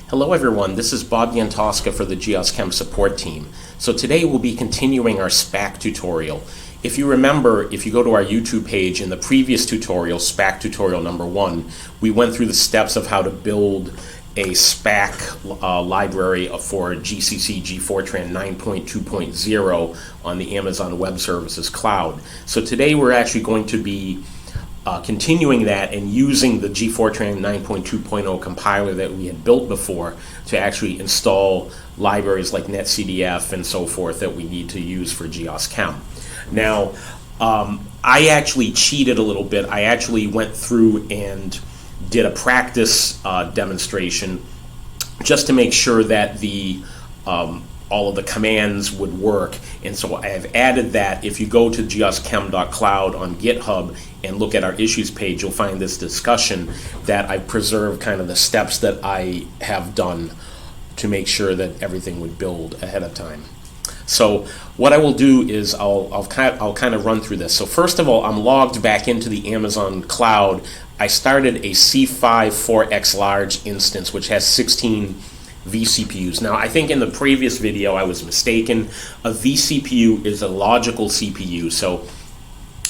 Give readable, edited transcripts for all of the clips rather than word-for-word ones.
Hello everyone, this is Bob Yantoska for the GEOS-Chem support team. So today we'll be continuing our Spack tutorial. If you remember, if you go to our YouTube page, in the previous tutorial, Spack tutorial number 1, we went through the steps of how to build a Spack library for GCC gfortran 9.2.0 on the Amazon Web Services cloud. So today we're actually going to be continuing that and using the gfortran 9.2.0 compiler that we had built before to actually install libraries like Netcdf and so forth that we need to use for GEOS-Chem. Now, I actually cheated a little bit. I actually went through and did a practice demonstration just to make sure that the all of the commands would work, and so I have added that. If you go to geoschem.cloud on GitHub and look at our issues page, you'll find this discussion that I preserved kind of the steps that I have done to make sure that everything would build ahead of time. So what I will do is I'll kind of run through this. So first of all, I'm logged back into the Amazon cloud. I started a C5 4x large instance which has 16 vCPUs. Now, I think in the previous video I was mistaken. A vCPU is a logical CPU. So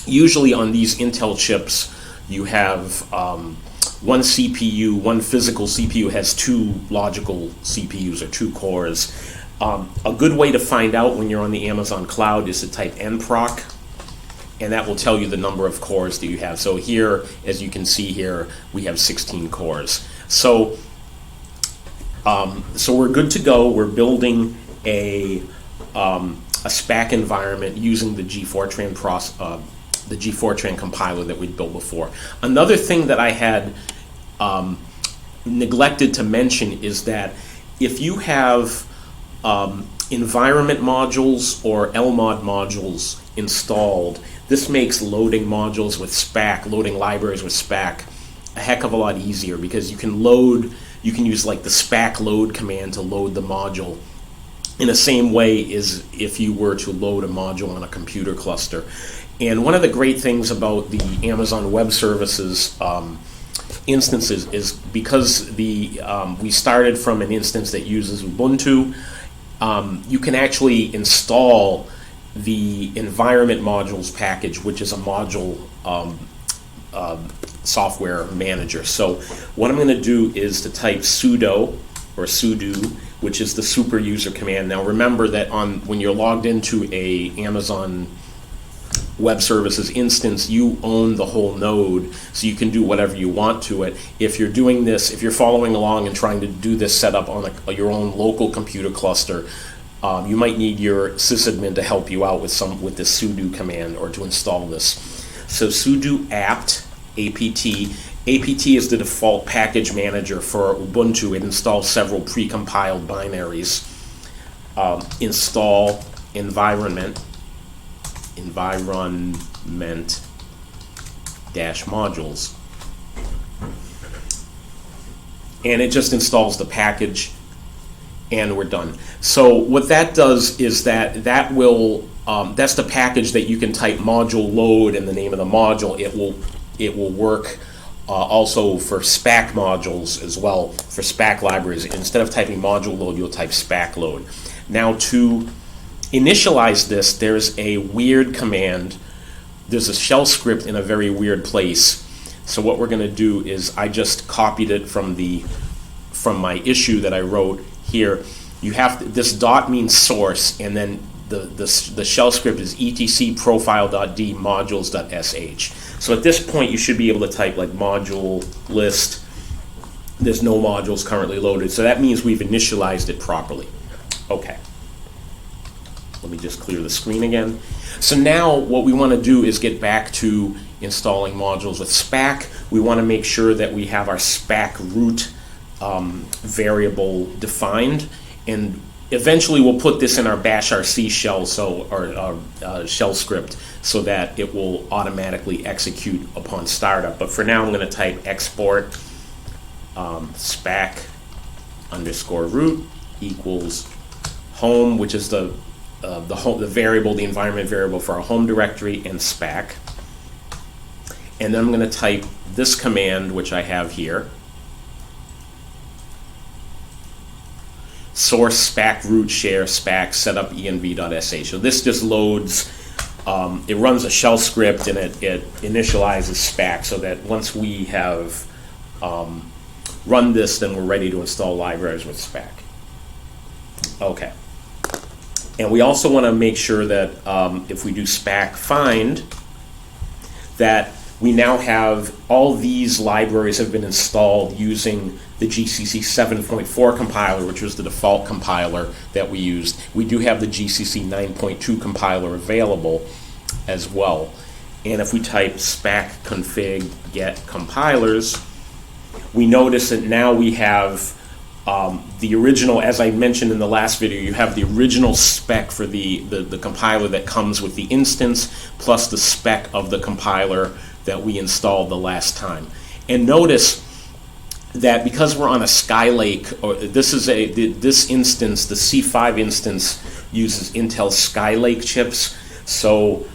usually on these Intel chips you have one CPU, one physical CPU has two logical CPUs or two cores. A good way to find out when you're on the Amazon cloud is to type nproc, and that will tell you the number of cores that you have. So here, as you can see here, we have 16 cores. So we're good to go. We're building a Spack environment using the gfortran compiler that we built before. Another thing that I had neglected to mention is that if you have environment modules or LMOD modules installed, this makes loading modules with Spack, loading libraries with Spack, a heck of a lot easier, because you can use like the Spack load command to load the module in the same way as if you were to load a module on a computer cluster. And one of the great things about the Amazon Web Services instances is because we started from an instance that uses Ubuntu, you can actually install the environment modules package, which is a module software manager. So what I'm going to do is to type sudo or sudo, which is the super user command. Now remember that when you're logged into a Amazon Web Services instance, you own the whole node, so you can do whatever you want to it. If you're doing this, if you're following along and trying to do this setup on your own local computer cluster, you might need your sysadmin to help you out with this sudo command or to install this. So sudo apt apt is the default package manager for Ubuntu. It installs several pre-compiled binaries. Install environment dash modules, and it just installs the package, and we're done. So what that does is that will that's the package that you can type module load in the name of the module. It will work also for Spack modules as well, for Spack libraries. Instead of typing module load, you'll type Spack load. Now to initialize this, there's a weird command. There's a shell script in a very weird place. So what we're going to do is I just copied it from my issue that I wrote here. You have to, this dot means source, and then the shell script is etc profile.d modules.sh. So at this point you should be able to type like module list. There's no modules currently loaded, so that means we've initialized it properly. Okay. Let me just clear the screen again. So now what we want to do is get back to installing modules with Spack. We want to make sure that we have our Spack root variable defined, and eventually we'll put this in our bashrc shell, shell script, so that it will automatically execute upon startup. But for now I'm going to type export Spack underscore root equals home, which is the variable, the environment variable for our home directory, and Spack. And then I'm going to type this command, which I have here, source Spack root share Spack setup env.sh. So this just loads, it runs a shell script and it initializes Spack so that once we have run this, then we're ready to install libraries with Spack. Okay. And we also want to make sure that if we do Spack find, that we now have all these libraries have been installed using the GCC 7.4 compiler, which was the default compiler that we used. We do have the GCC 9.2 compiler available as well. And if we type spack config get compilers, we notice that now we have the original, as I mentioned in the last video, you have the original spec for the compiler that comes with the instance, plus the spec of the compiler that we installed the last time. And notice that because we're on a Skylake, or this instance, the C5 instance uses Intel Skylake chips, so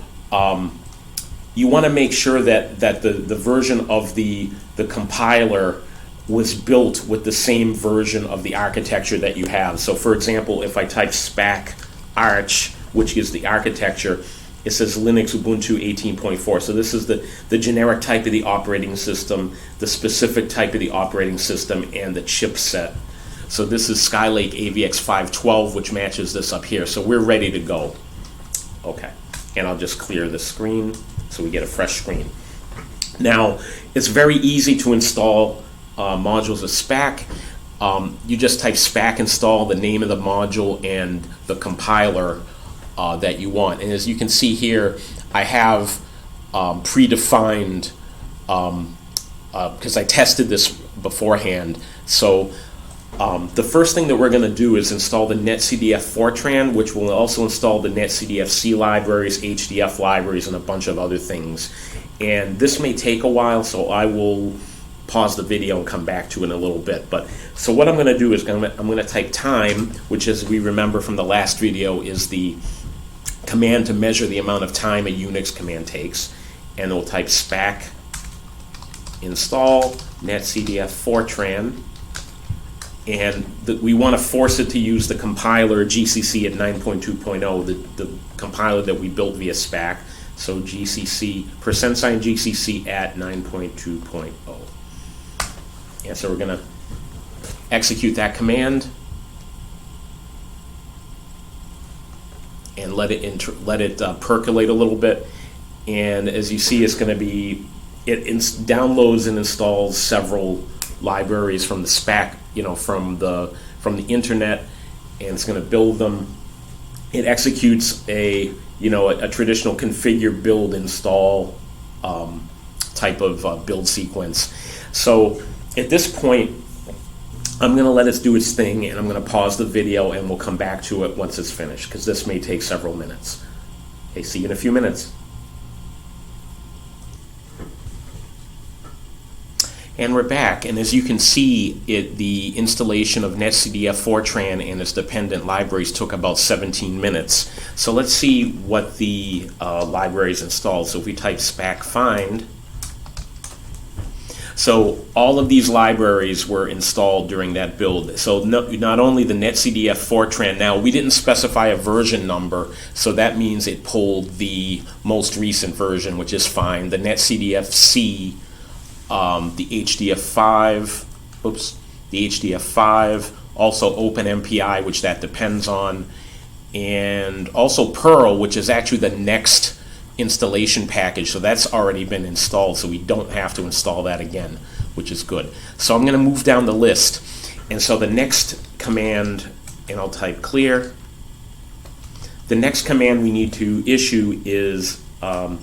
you want to make sure that the version of the compiler was built with the same version of the architecture that you have. So for example, if I type Spack Arch, which is the architecture, it says Linux Ubuntu 18.4. So this is the generic type of the operating system, the specific type of the operating system, and the chipset. So this is Skylake AVX 512, which matches this up here. So we're ready to go. Okay, and I'll just clear the screen so we get a fresh screen. Now, it's very easy to install modules of Spack. You just type Spack install, the name of the module, and the compiler that you want. And as you can see here, I have predefined, because I tested this beforehand. So the first thing that we're going to do is install the Netcdf Fortran, which will also install the Netcdf C libraries, HDF libraries, and a bunch of other things. And this may take a while, so I will pause the video and come back to it in a little bit. But so what I'm going to do is I'm going to type time, which, as we remember from the last video, is the command to measure the amount of time a Unix command takes. And we'll type Spack install Netcdf Fortran. And we want to force it to use the compiler GCC at 9.2.0, the compiler that we built via Spack. So GCC, %GCC at 9.2.0. And so we're going to execute that command and let it percolate a little bit. And as you see, it's going to be, it downloads and installs several libraries from the Spack, from the internet, and it's going to build them. It executes a traditional configure build install type of build sequence. So at this point, I'm going to let it do its thing, and I'm going to pause the video, and we'll come back to it once it's finished, because this may take several minutes. Okay, see you in a few minutes. And we're back, and as you can see, the installation of Netcdf Fortran and its dependent libraries took about 17 minutes. So let's see what the libraries installed. So if we type Spack find, so all of these libraries were installed during that build. So not only the Netcdf Fortran, now we didn't specify a version number, so that means it pulled the most recent version, which is fine. The Netcdf C, the HDF5, the HDF5, also Open MPI, which that depends on, and also Perl, which is actually the next installation package, so that's already been installed, so we don't have to install that again, which is good. So I'm going to move down the list, and so the next command, and I'll type clear, the next command we need to issue is, and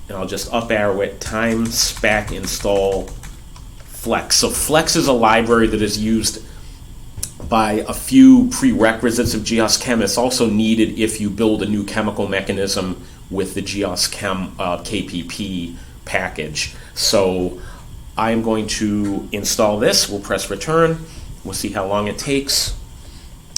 I'll just up arrow it, time spack install flex. So flex is a library that is used by a few prerequisites of GEOS-Chem. It's also needed if you build a new chemical mechanism with the GEOS-Chem KPP package. So I'm going to install this. We'll press return. We'll see how long it takes.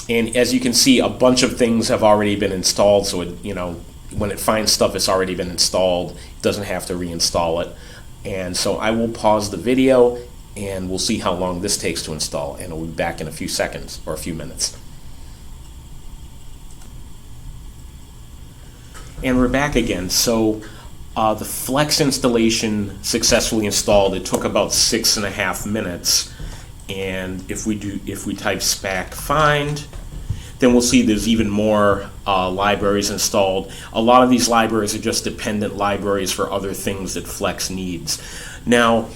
And as you can see, a bunch of things have already been installed. So when it finds stuff, it's already been installed. It doesn't have to reinstall it. And so I will pause the video and we'll see how long this takes to install, and we'll be back in a few seconds or a few minutes. And we're back again. So the Flex installation successfully installed. It took about 6.5 minutes. And if we type Spack find, then we'll see there's even more libraries installed. A lot of these libraries are just dependent libraries for other things that Flex needs. Now,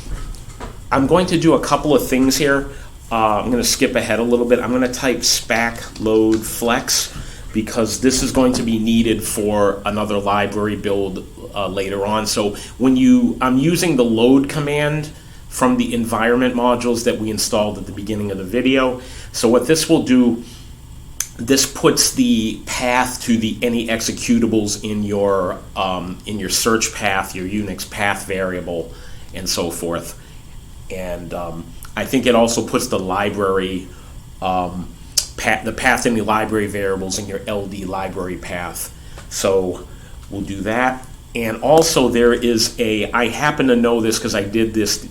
I'm going to do a couple of things here. I'm going to skip ahead a little bit. I'm going to type Spack load Flex, because this is going to be needed for another library build later on. So I'm using the load command from the environment modules that we installed at the beginning of the video. So what this will do, this puts the path to any executables in your search path, your Unix path variable, and so forth. And I think it also puts the library the path in the library variables in your LD library path. So we'll do that. And also there is I happen to know this because I did this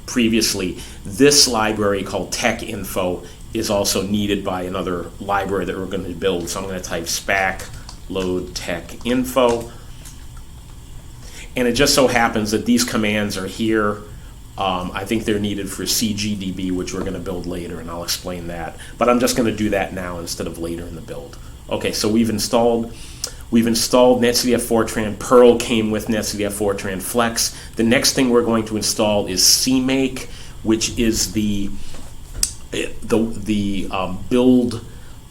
previously, this library called tech info is also needed by another library that we're going to build. So I'm going to type Spack load tech info. And it just so happens that these commands are here. I think they're needed for C GDB, which we're going to build later, and I'll explain that. But I'm just going to do that now instead of later in the build. Okay, so we've installed Netcdf Fortran. Perl came with Netcdf Fortran Flex. The next thing we're going to install is Cmake, which is the build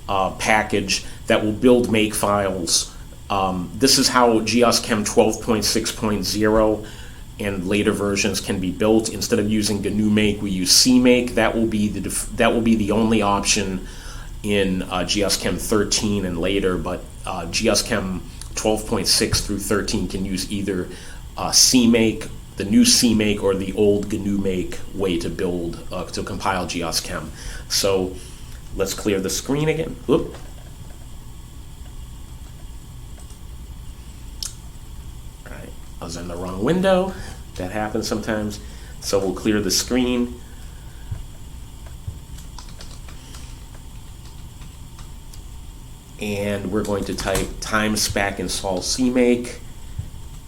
package that will build make files. This is how GEOS-Chem 12.6.0 and later versions can be built. Instead of using Gmake, we use Cmake. That will be the only option in GEOS-Chem 13 and later, but GEOS-Chem 12.6 through 13 can use either Cmake, the new Cmake, or the old Gmake way to build to compile GEOS-Chem. So let's clear the screen again. Oop. I was in the wrong window. That happens sometimes. So we'll clear the screen. And we're going to type Spack install Cmake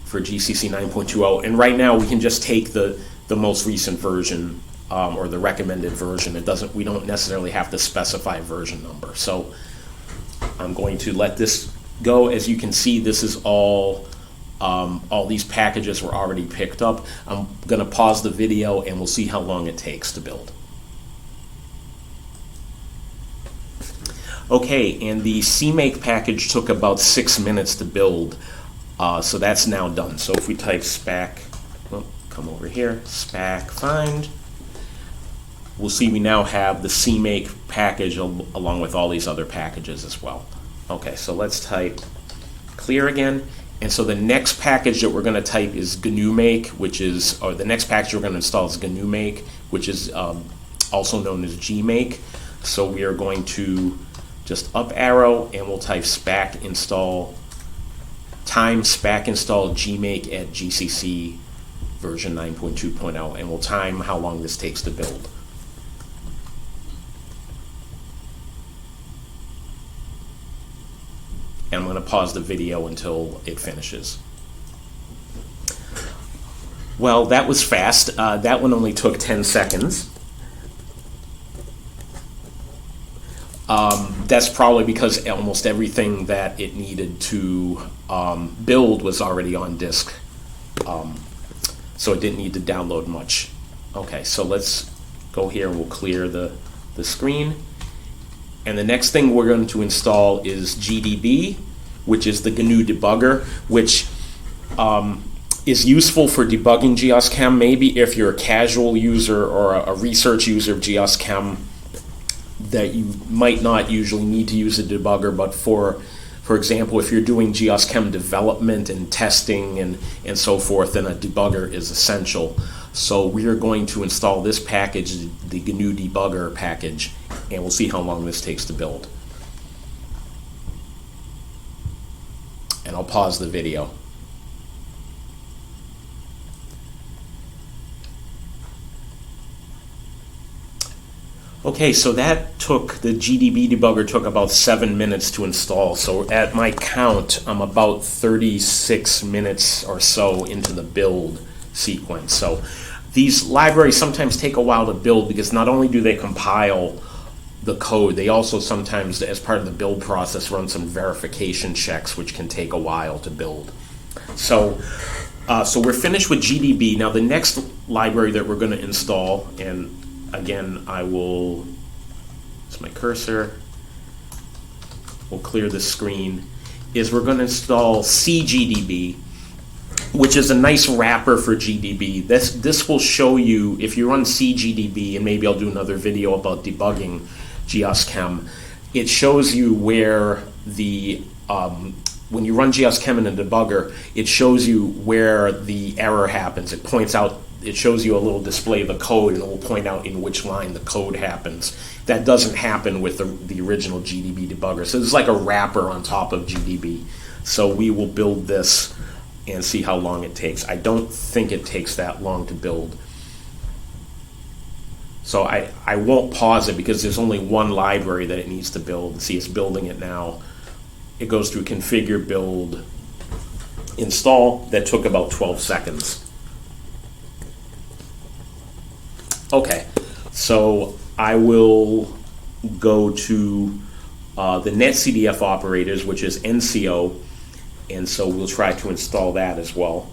for GCC 9.20. And right now we can just take the most recent version or the recommended version. We don't necessarily have to specify version number. So I'm going to let this go. As you can see, this is all these packages were already picked up. I'm going to pause the video and we'll see how long it takes to build. Okay, and the Cmake package took about 6 minutes to build, so that's now done. So if we type Spack, come over here, Spack find, we'll see we now have the Cmake package along with all these other packages as well. Okay, so let's type clear again. And so the next package that we're going to type is Gmake, the next package we're going to install is Gmake, which is also known as Gmake. So we are going to just up arrow and we'll type Spack install Gmake at GCC version 9.2.0, and we'll time how long this takes to build. And I'm going to pause the video until it finishes. Well, that was fast. That one only took 10 seconds. That's probably because almost everything that it needed to build was already on disk. So it didn't need to download much. Okay, so let's go here and we'll clear the screen. And the next thing we're going to install is GDB, which is the GNU debugger, which is useful for debugging GEOS-Chem. Maybe if you're a casual user or a research user of GEOS-Chem, that you might not usually need to use a debugger, but for example, if you're doing GEOS-Chem development and testing and so forth, then a debugger is essential. So we are going to install this package, the GNU debugger package, and we'll see how long this takes to build. And I'll pause the video. Okay, so that took, the GDB debugger took about 7 minutes to install. So at my count, I'm about 36 minutes or so into the build sequence. So these libraries sometimes take a while to build because not only do they compile the code, they also sometimes, as part of the build process, run some verification checks, which can take a while to build. So we're finished with GDB. Now the next library that we're going to install, and again, I will, it's my cursor, we'll clear the screen, is we're going to install C GDB, which is a nice wrapper for GDB. This will show you, if you run C GDB, and maybe I'll do another video about debugging GEOS-Chem, it shows you where the, when you run GEOS-Chem in a debugger, it shows you where the error happens. It points out, it shows you a little display of the code, and it will point out in which line the code happens. That doesn't happen with the original GDB debugger. So it's like a wrapper on top of GDB. So we will build this and see how long it takes. I don't think it takes that long to build. So I won't pause it because there's only one library that it needs to build. See, it's building it now. It goes through configure, build, install. That took about 12 seconds. Okay, so I will go to the Netcdf operators, which is NCO, and so we'll try to install that as well.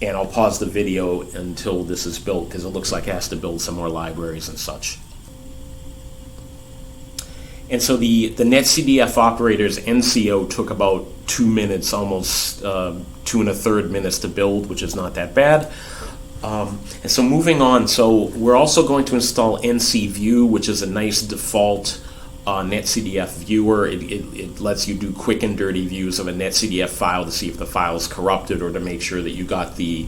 And I'll pause the video until this is built because it looks like it has to build some more libraries and such. And so the Netcdf operators NCO took about 2 minutes, almost 2 1/3 minutes to build, which is not that bad. And so moving on, so we're also going to install NCView, which is a nice default Netcdf viewer. It lets you do quick and dirty views of a Netcdf file to see if the file is corrupted or to make sure that you got the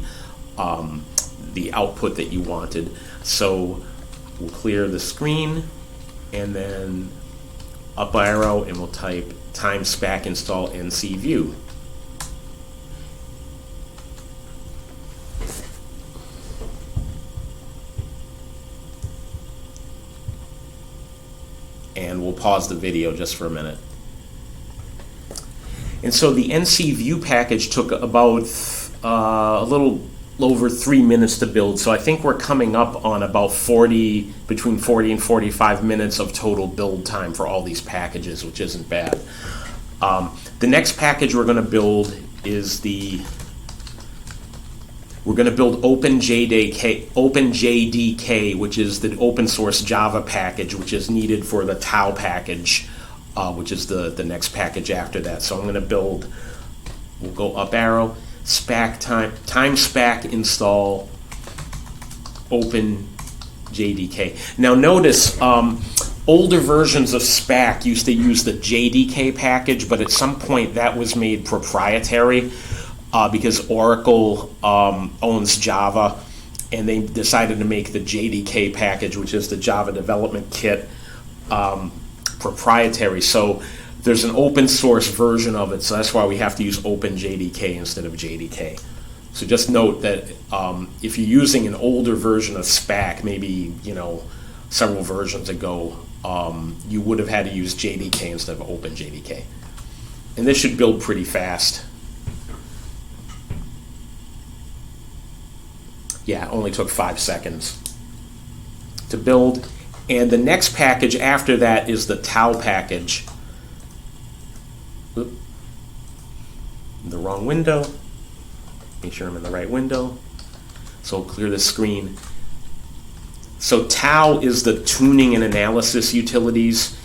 output that you wanted. So we'll clear the screen and then up arrow, and we'll type Spack install NCView. And we'll pause the video just for a minute. And so the NCView package took about a little over 3 minutes to build. So I think we're coming up on about between 40 and 45 minutes of total build time for all these packages, which isn't bad. The next package we're going to build is we're going to build Open JDK, which is the open source Java package, which is needed for the Tau package, which is the next package after that. So I'm going to build, we'll go up arrow, Spack Spack install Open JDK. Now notice older versions of Spack used to use the JDK package, but at some point that was made proprietary because Oracle owns Java, and they decided to make the JDK package, which is the Java Development Kit, proprietary. So there's an open source version of it, so that's why we have to use Open JDK instead of JDK. So just note that if you're using an older version of Spack, maybe several versions ago, you would have had to use JDK instead of Open JDK. And this should build pretty fast. Yeah, it only took 5 seconds to build. And the next package after that is the Tau package. Oop. The wrong window. Make sure I'm in the right window. So I'll clear the screen. So Tau is the tuning and analysis utilities.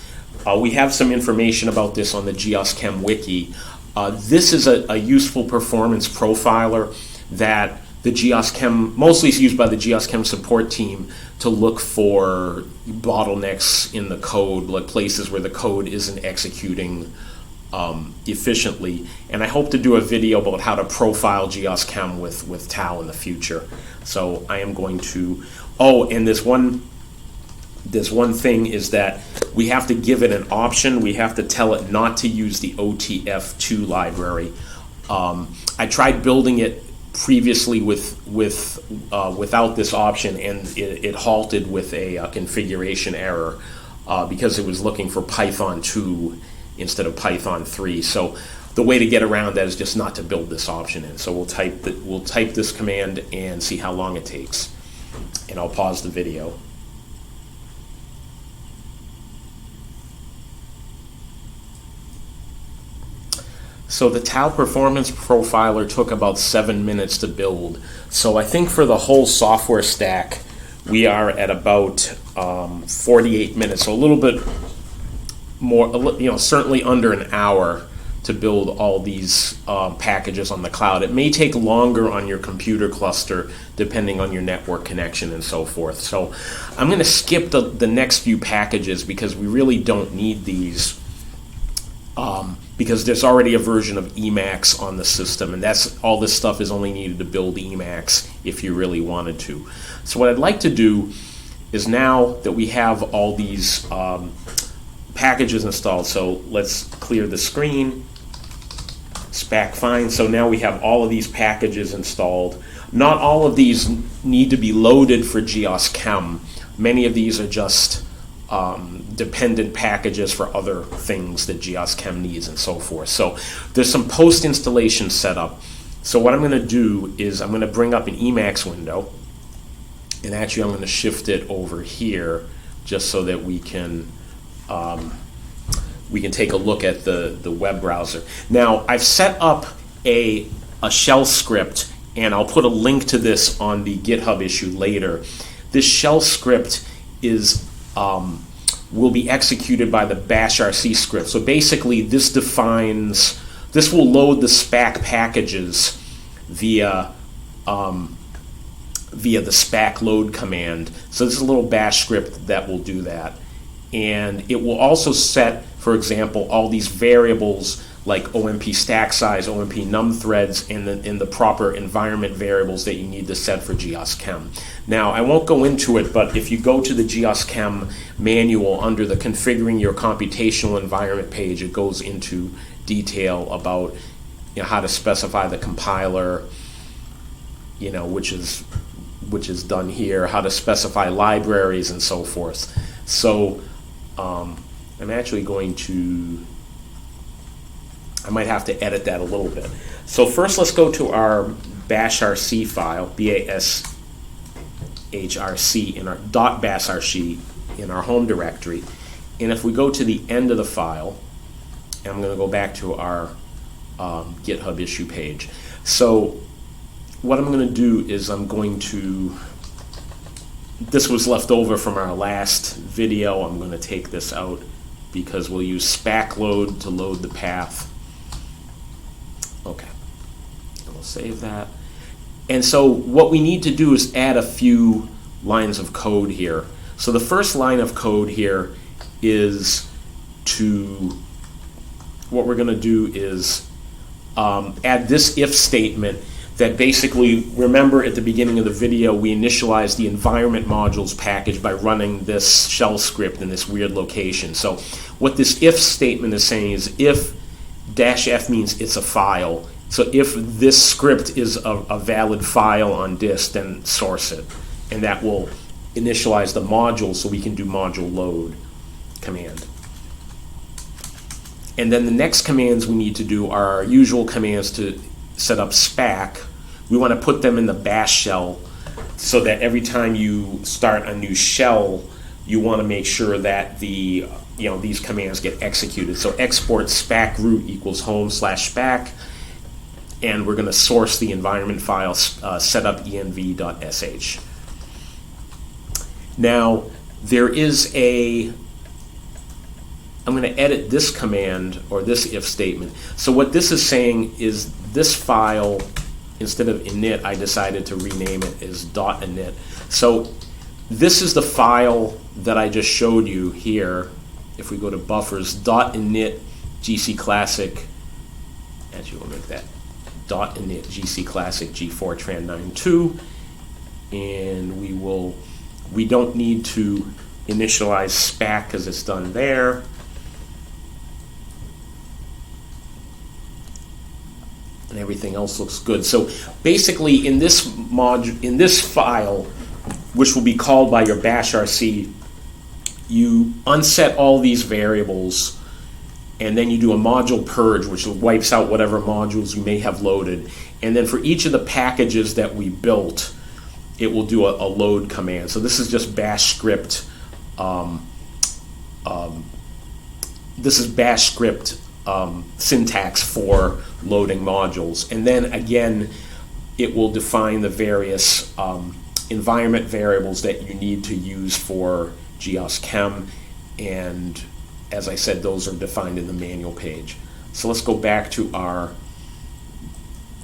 We have some information about this on the GEOS-Chem wiki. This is a useful performance profiler that the GEOS-Chem, mostly is used by the GEOS-Chem support team to look for bottlenecks in the code, like places where the code isn't executing efficiently. And I hope to do a video about how to profile GEOS-Chem with Tau in the future. So I am going to, and there's one thing is that we have to give it an option. We have to tell it not to use the OTF2 library. I tried building it previously without this option, and it halted with a configuration error because it was looking for Python 2 instead of Python 3. So the way to get around that is just not to build this option in. So we'll type this command and see how long it takes. And I'll pause the video. So the Tau Performance Profiler took about 7 minutes to build. So I think for the whole software stack, we are at about 48 minutes. So a little bit more, certainly under an hour to build all these packages on the cloud. It may take longer on your computer cluster depending on your network connection and so forth. So I'm going to skip the next few packages because we really don't need these. Because there's already a version of Emacs on the system, and all this stuff is only needed to build Emacs if you really wanted to. So what I'd like to do is, now that we have all these packages installed, so let's clear the screen, Spack fine. So now we have all of these packages installed. Not all of these need to be loaded for GEOS-Chem. Many of these are just dependent packages for other things that GEOS-Chem needs and so forth. So there's some post-installation setup. So what I'm going to do is I'm going to bring up an Emacs window, and actually I'm going to shift it over here just so that we can take a look at the web browser. Now I've set up a shell script, and I'll put a link to this on the GitHub issue later. This shell script is will be executed by the bashrc script. So basically this will load the Spack packages via the Spack load command. So this is a little bash script that will do that. And it will also set, for example, all these variables like OMP stack size, OMP num threads, and the proper environment variables that you need to set for GEOS-Chem. Now, I won't go into it, but if you go to the GEOS-Chem manual under the configuring your computational environment page, it goes into detail about how to specify the compiler, which is done here, how to specify libraries and so forth. So I'm actually going to, I might have to edit that a little bit. So first let's go to our bashrc file, bashrc, in our .bashrc in our home directory. And if we go to the end of the file, and I'm going to go back to our GitHub issue page. So what I'm going to do is this was left over from our last video. I'm going to take this out because we'll use Spack load to load the path. Okay, and we'll save that. And so what we need to do is add a few lines of code here. So the first line of code here is what we're going to do is add this if statement that basically, remember at the beginning of the video, we initialized the environment modules package by running this shell script in this weird location. So what this if statement is saying is if -f means it's a file. So if this script is a valid file on disk, then source it. And that will initialize the module so we can do module load command. And then the next commands we need to do are our usual commands to set up Spack. We want to put them in the bash shell so that every time you start a new shell, you want to make sure that these commands get executed. So export Spack root equals home/Spack, and we're going to source the environment file setup env.sh. Now there is I'm going to edit this command or this if statement. So what this is saying is this file, instead of init, I decided to rename it as .init. So this is the file that I just showed you here. If we go to buffers, .init GC classic, actually we'll make that .init GC classic gfortran 92, and we don't need to initialize Spack because it's done there. And there we everything else looks good. So basically in this file, which will be called by your bash RC, you unset all these variables, and then you do a module purge, which wipes out whatever modules you may have loaded. And then for each of the packages that we built, it will do a load command. So this is just bash script. This is bash script syntax for loading modules. And then again, it will define the various environment variables that you need to use for GEOS-Chem, and as I said, those are defined in the manual page. So let's go back to our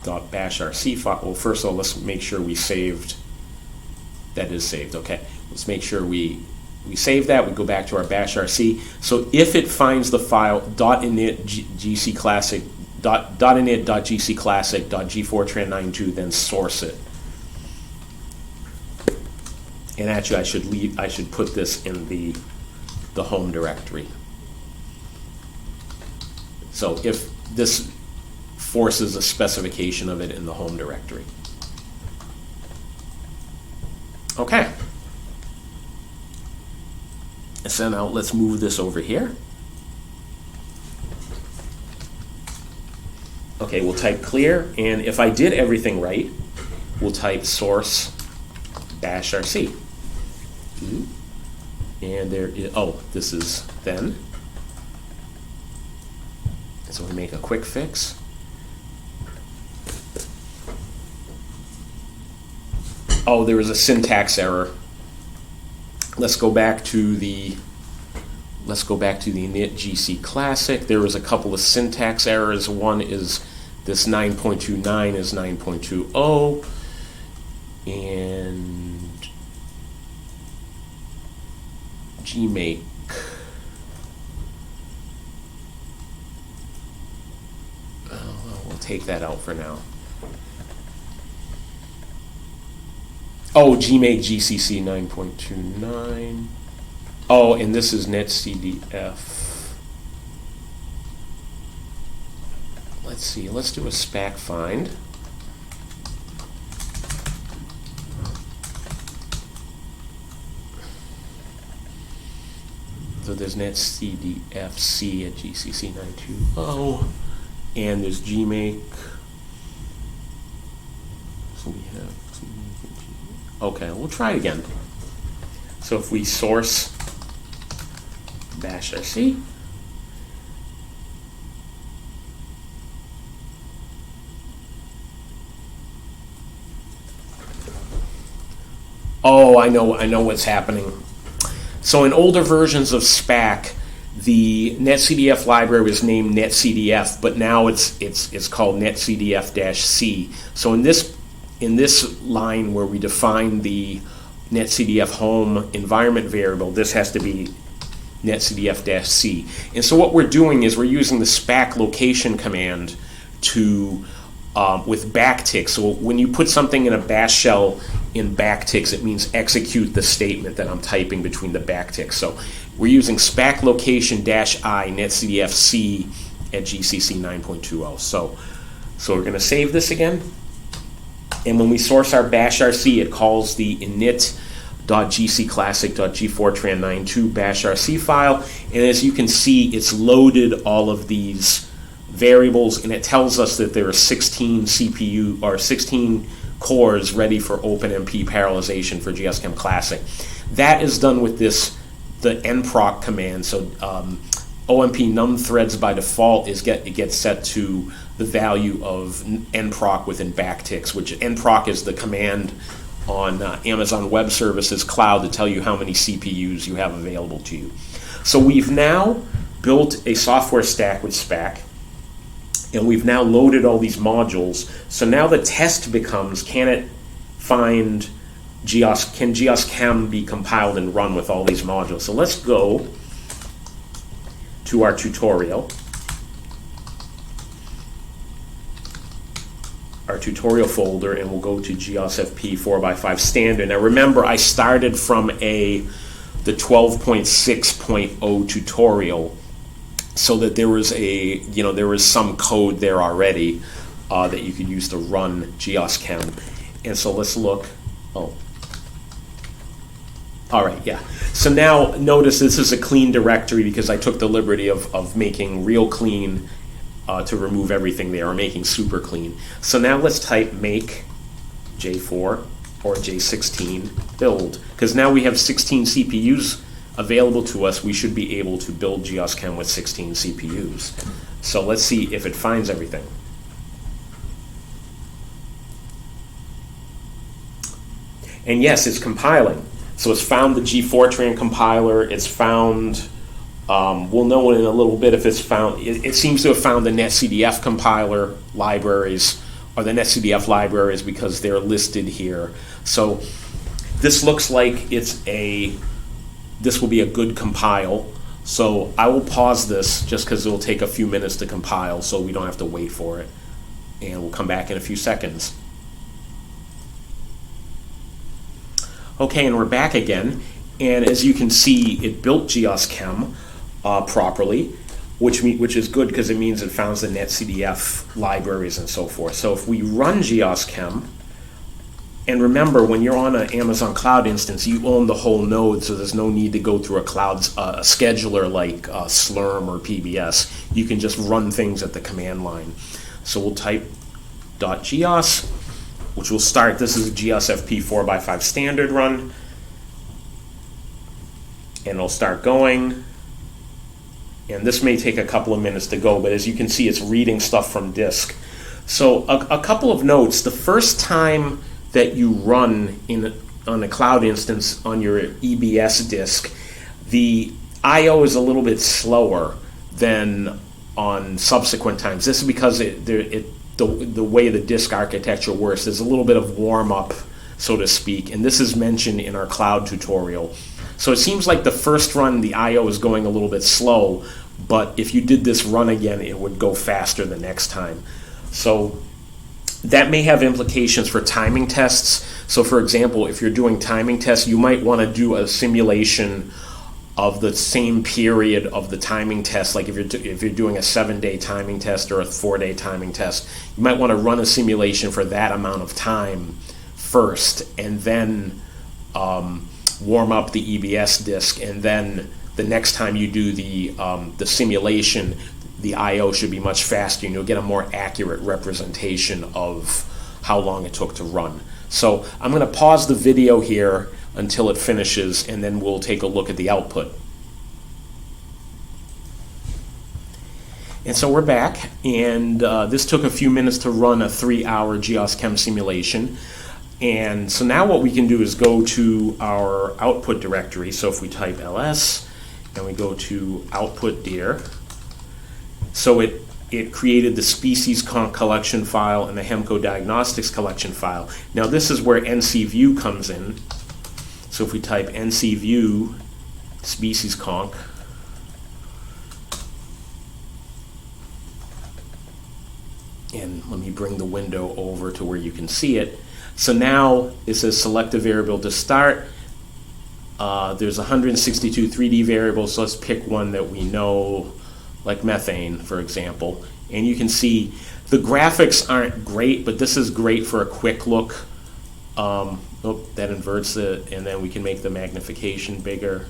.bashrc file. Well, first of all, let's make sure we saved. That is saved. Okay, let's make sure we save that. We go back to our bashrc. So if it finds the file .init.gcclassic.gfortran92, then source it. And actually, I should put this in the home directory. So if this forces a specification of it in the home directory. Okay. So now let's move this over here. Okay, we'll type clear, and if I did everything right, we'll type source bashrc. And there is, oh, this is then. So we make a quick fix. Oh, there was a syntax error. Let's go back to the init GC classic. There was a couple of syntax errors. One is this 9.29 is 9.20, and Gmake. We'll take that out for now. Oh, Gmake GCC 9.29. Oh, and this is Netcdf. Let's see, let's do a Spack find. So there's Netcdf C at GCC 920, and there's Gmake. So we have Gmake and Gmake. Okay, we'll try it again. So if we source bashrc, oh, I know what's happening. So in older versions of Spack, the Netcdf library was named Netcdf, but now it's called Netcdf-C. So in this line where we define the Netcdf home environment variable, this has to be Netcdf-C. And so what we're doing is we're using the Spack location command to with backticks. So when you put something in a bash shell in backticks, it means execute the statement that I'm typing between the backticks. So we're using Spack location -I Netcdf-C at GCC 9.20. So we're going to save this again. And when we source our bashrc, it calls the init.gcclassic.gfortran92 bashrc file. And as you can see, it's loaded all of these variables, and it tells us that there are 16 CPU or 16 cores ready for OpenMP parallelization for GEOS-Chem Classic. That is done with the nproc command. So OMP num threads by default it gets set to the value of nproc within backticks, which nproc is the command on Amazon Web Services Cloud to tell you how many CPUs you have available to you. So we've now built a software stack with Spack, and we've now loaded all these modules. So now the test becomes, can GEOS-Chem be compiled and run with all these modules? So let's go to our tutorial. Our tutorial folder, and we'll go to GEOS-FP 4x5 standard. Now remember, I started from the 12.6.0 tutorial, so that there was some code there already. that you could use to run GEOS-Chem. And so let's look. Oh. All right, yeah. So now notice this is a clean directory because I took the liberty of making real clean to remove everything there, or making super clean. So now let's type make J4 or J16 build, because now we have 16 CPUs available to us. We should be able to build GEOS-Chem with 16 CPUs. So let's see if it finds everything. And yes, it's compiling. So it's found the gfortran compiler. It's found, we'll know in a little bit if it's found, it seems to have found the Netcdf compiler libraries, or the Netcdf libraries, because they're listed here. So this looks like this will be a good compile. So I will pause this just because it will take a few minutes to compile, so we don't have to wait for it. And we'll come back in a few seconds. Okay, and we're back again, and as you can see, it built GEOS-Chem properly, which is good because it means it found the Netcdf libraries and so forth. So if we run GEOS-Chem, and remember, when you're on an Amazon Cloud instance, you own the whole node, so there's no need to go through a cloud scheduler like Slurm or PBS. You can just run things at the command line. So we'll type .geos, which will start. This is a GeosFP 4x5 standard run, and it'll start going. And this may take a couple of minutes to go, but as you can see, it's reading stuff from disk. So a couple of notes. The first time that you run on a cloud instance on your EBS disk, the I/O is a little bit slower than on subsequent times. This is because the way the disk architecture works, there's a little bit of warm-up, so to speak, and this is mentioned in our cloud tutorial. So it seems like the first run, the I/O is going a little bit slow, but if you did this run again, it would go faster the next time. So that may have implications for timing tests. So for example, if you're doing timing tests, you might want to do a simulation of the same period of the timing test. Like if you're doing a 7-day timing test or a 4-day timing test, you might want to run a simulation for that amount of time first, and then warm up the EBS disk, and then the next time you do the simulation, the I/O should be much faster, and you'll get a more accurate representation of how long it took to run. So I'm going to pause the video here until it finishes, and then we'll take a look at the output. And so we're back, and this took a few minutes to run a 3-hour GEOS-Chem simulation. And so now what we can do is go to our output directory. So if we type ls and we go to output dir, so it created the species conc collection file and the Hemco diagnostics collection file. Now this is where ncview comes in. So if we type ncview species conc, and let me bring the window over to where you can see it. So now it says select a variable to start. There's 162 3D variables, so let's pick one that we know, like methane, for example. And you can see the graphics aren't great, but this is great for a quick look. That inverts it, and then we can make the magnification bigger.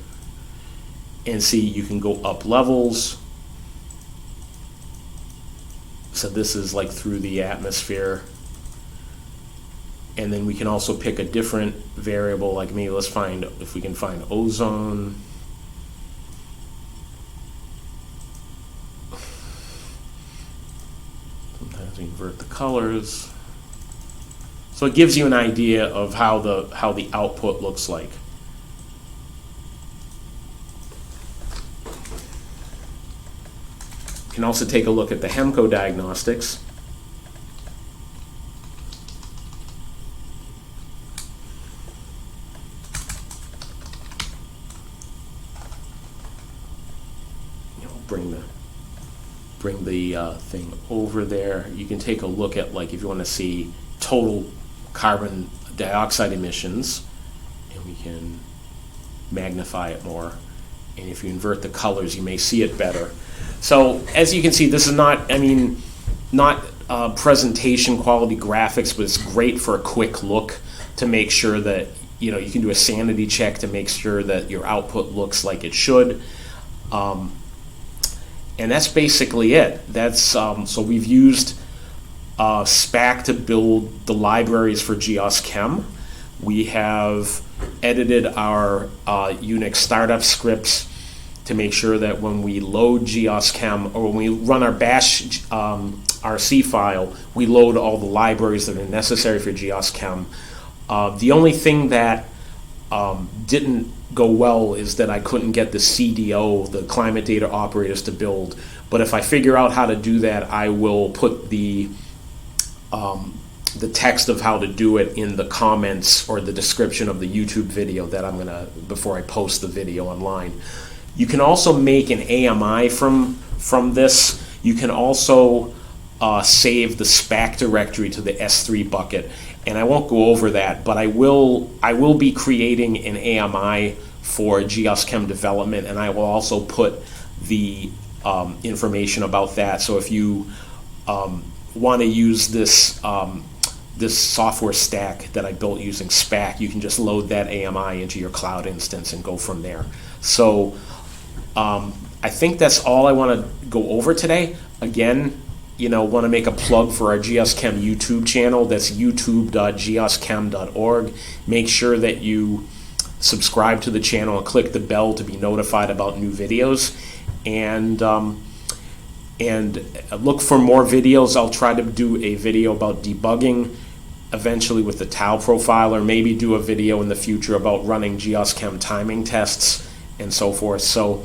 And see, you can go up levels. So this is like through the atmosphere. And then we can also pick a different variable, like maybe let's find, if we can find ozone. Sometimes we invert the colors. So it gives you an idea of how the output looks like. You can also take a look at the Hemco diagnostics. Bring the thing over there. You can take a look at, like, if you want to see total carbon dioxide emissions, and we can magnify it more. And if you invert the colors, you may see it better. So as you can see, this is not presentation quality graphics, but it's great for a quick look to make sure that you can do a sanity check to make sure that your output looks like it should. And that's basically it. That's so we've used Spack to build the libraries for GEOS-Chem. We have edited our Unix startup scripts to make sure that when we load GEOS-Chem, or when we run our bash RC file, we load all the libraries that are necessary for GEOS-Chem. The only thing that didn't go well is that I couldn't get the CDO, the climate data operators, to build. But if I figure out how to do that, I will put the text of how to do it in the comments or the description of the YouTube video that I'm gonna, before I post the video online. You can also make an AMI from this. You can also save the Spack directory to the S3 bucket, and I won't go over that, but I will be creating an AMI for GEOS-Chem development, and I will also put the information about that. So if you want to use this this software stack that I built using Spack, you can just load that AMI into your cloud instance and go from there. So I think that's all I want to go over today. Again, want to make a plug for our GEOS-Chem YouTube channel. That's youtube.geoschem.org. Make sure that you subscribe to the channel and click the bell to be notified about new videos. And look for more videos. I'll try to do a video about debugging eventually with the Tau profiler, maybe do a video in the future about running GEOS-Chem timing tests and so forth. So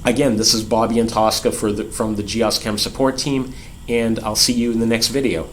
again, this is Bobby and Tosca from the GEOS-Chem support team, and I'll see you in the next video.